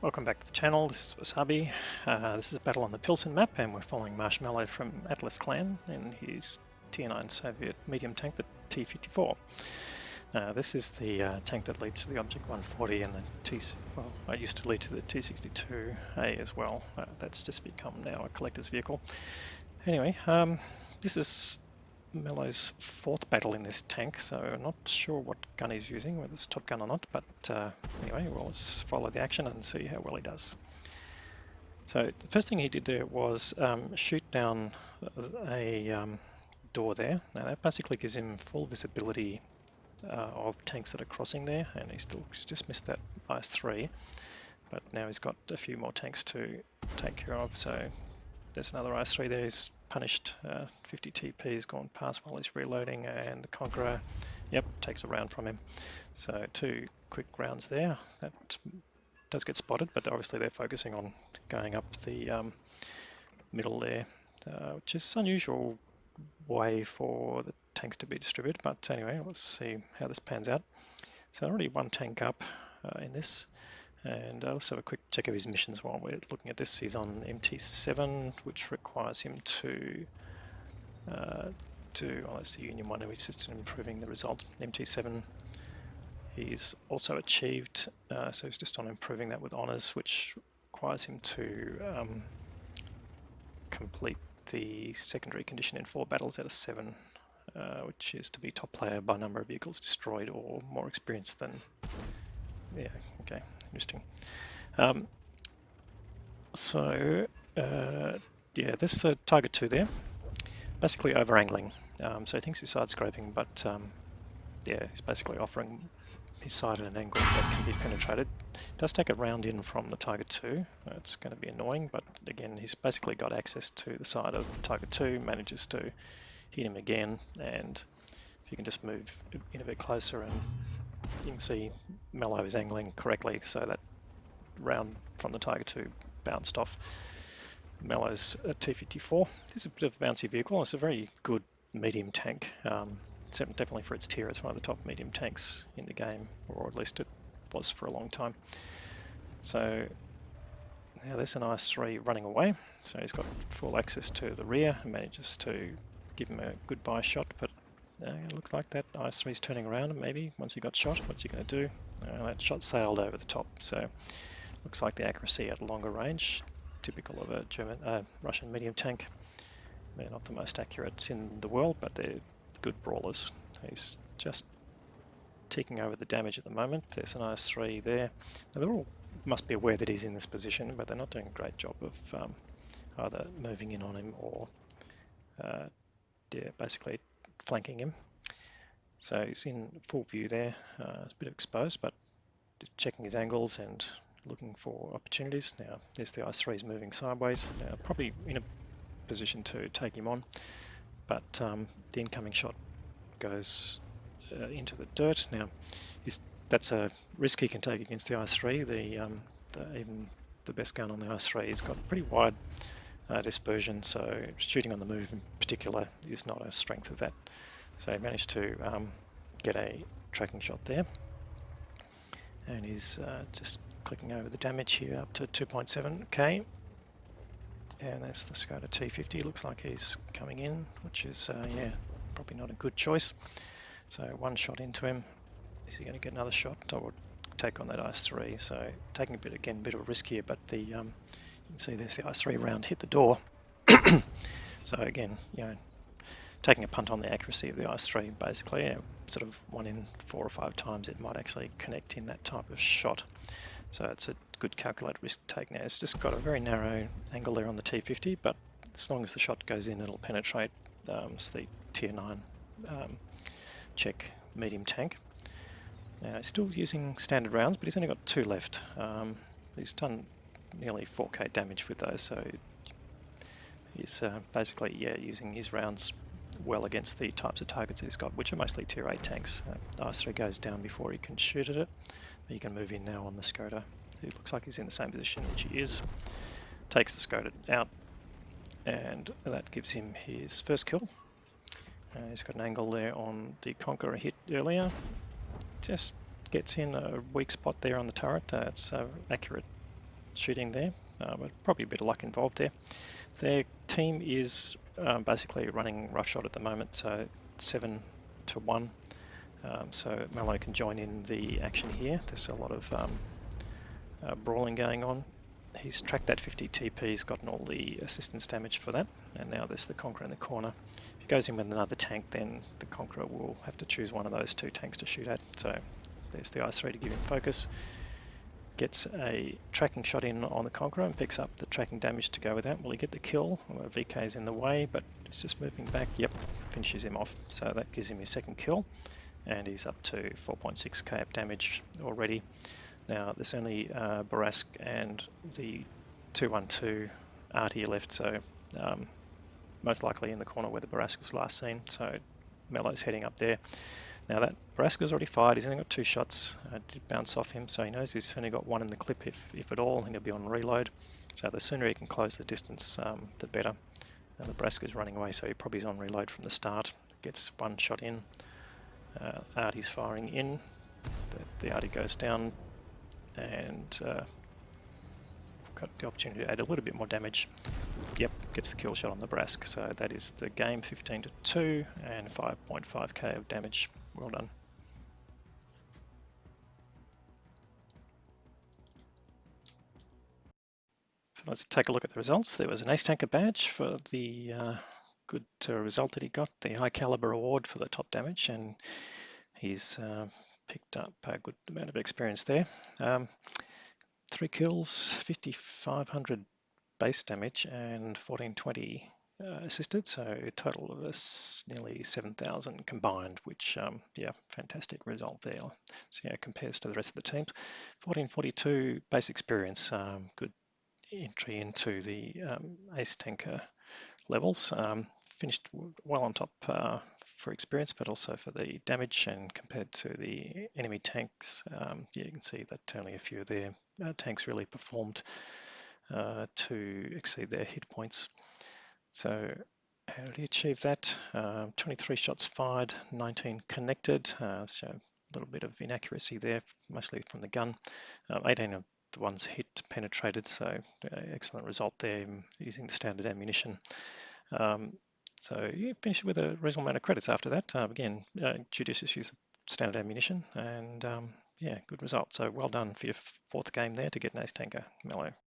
Welcome back to the channel. This is Wasabi. This is a battle on the Pilsen map, and we're following Marshmallow from Atlas Clan in his Tier 9 Soviet medium tank, the T-54. This is the tank that leads to the Object 140 and the it used to lead to the T-62A as well. That's just become now a collector's vehicle. Anyway, this is Mello's fourth battle in this tank, so I'm not sure what gun he's using, whether it's top gun or not, but anyway, well, let's follow the action and see how well he does. So the first thing he did there was shoot down a door there. Now that basically gives him full visibility of tanks that are crossing there, and he's just missed that IS-3, but now he's got a few more tanks to take care of, so there's another IS-3 there. He's punished 50 TP has gone past while he's reloading, and the Conqueror, yep, takes a round from him. So 2 quick rounds there. That does get spotted, but obviously they're focusing on going up the middle there, which is unusual way for the tanks to be distributed. But anyway, let's see how this pans out. So already 1 tank up in this. And let's have a quick check of his missions while we're looking at this. He's on MT7, which requires him to that's the Union 1, which is just improving the result. MT7, he's also achieved, so he's just on improving that with honours, which requires him to complete the secondary condition in 4 battles out of 7, which is to be top player by number of vehicles destroyed or more experienced than... Yeah, okay, interesting. Yeah, this is the target 2 there, basically over angling. So he thinks he's side scraping, but yeah, he's basically offering his side at an angle that can be penetrated. It does take a round in from the target 2. It's going to be annoying, but again, he's basically got access to the side of the target 2, manages to hit him again, and if you can just move in a bit closer, and you can see Mello is angling correctly, so that round from the Tiger 2 bounced off Mello's T-54. It's a bit of a bouncy vehicle. It's a very good medium tank. Definitely for its tier, it's one of the top medium tanks in the game, or at least it was for a long time. So now there's an IS-3 running away, so he's got full access to the rear and manages to give him a goodbye shot, but it looks like that IS-3 is turning around, and maybe once he got shot, what's he going to do? That shot sailed over the top, so looks like the accuracy at longer range, typical of a Russian medium tank. They're not the most accurate in the world, but they're good brawlers. He's just taking over the damage at the moment. There's an IS-3 there. Now, they all must be aware that he's in this position, but they're not doing a great job of either moving in on him or basically flanking him. So he's in full view there. It's a bit exposed, but just checking his angles and looking for opportunities. Now there's the IS-3 is moving sideways. Now probably in a position to take him on, but the incoming shot goes into the dirt. Now that's a risk he can take against the IS-3. Even the best gun on the IS-3 has got pretty wide dispersion, so shooting on the move in particular is not a strength of that. So he managed to get a tracking shot there, and he's just clicking over the damage here up to 2.7k, and that's the Skoda T50. Looks like he's coming in, which is yeah, probably not a good choice. So 1 shot into him. Is he going to get another shot or take on that IS-3? So taking a bit of a risk here, but the you can see there's the IS-3 round hit the door. So again, you know, taking a punt on the accuracy of the IS-3, basically, sort of 1 in 4 or 5 times it might actually connect in that type of shot. So it's a good calculated risk take now. It's just got a very narrow angle there on the T50, but as long as the shot goes in, it'll penetrate. It's the Tier 9 Czech medium tank. Now he's still using standard rounds, but he's only got 2 left. He's done nearly 4k damage with those, so he's basically using his rounds well against the types of targets he's got, which are mostly Tier 8 tanks. IS-3 goes down before he can shoot at it. He can move in now on the Skoda. It looks like he's in the same position, which he is. Takes the Skoda out, and that gives him his first kill. He's got an angle there on the Conqueror hit earlier. Just gets in a weak spot there on the turret. It's accurate shooting there, but probably a bit of luck involved there. Their team is basically running roughshod at the moment, so 7-1. So Mallow can join in the action here. There's a lot of brawling going on. He's tracked that 50 TP, he's gotten all the assistance damage for that, and now there's the Conqueror in the corner. If he goes in with another tank, then the Conqueror will have to choose one of those two tanks to shoot at. So there's the IS-3 to give him focus. Gets a tracking shot in on the Conqueror and picks up the tracking damage to go with that. Will he get the kill? Well, VK's in the way, but he's just moving back. Yep, finishes him off. So that gives him his second kill, and he's up to 4.6k of damage already. Now there's only Barask and the 212 Artie left, so most likely in the corner where the Barask was last seen. So Mellow's heading up there. Now that Baraska's already fired, he's only got 2 shots, did bounce off him, so he knows he's only got 1 in the clip if at all, and he'll be on reload. So the sooner he can close the distance, the better. And the Baraska's running away, so he probably is on reload from the start. Gets 1 shot in, Artie's firing in, the Artie goes down, and got the opportunity to add a little bit more damage. Yep, gets the kill shot on the Barask. So that is the game, 15-2 and 5.5k of damage. Well done. So let's take a look at the results. There was an Ace Tanker badge for the good result that he got, the high caliber award for the top damage, and he's picked up a good amount of experience there. 3 kills, 5,500 base damage and 1420 assisted, so a total of nearly 7,000 combined, which yeah, fantastic result there. So yeah, compares to the rest of the teams. 1442 base experience, good entry into the Ace Tanker levels. Finished well on top for experience, but also for the damage, and compared to the enemy tanks, yeah, you can see that only a few of their tanks really performed to exceed their hit points. So how did he achieve that? 23 shots fired, 19 connected, so a little bit of inaccuracy there, mostly from the gun. 18 of the ones hit penetrated, so excellent result there using the standard ammunition. So you finished with a reasonable amount of credits after that. Again, judicious use of standard ammunition, and yeah, good result. So well done for your 4th game there to get an Ace Tanker, Mallow.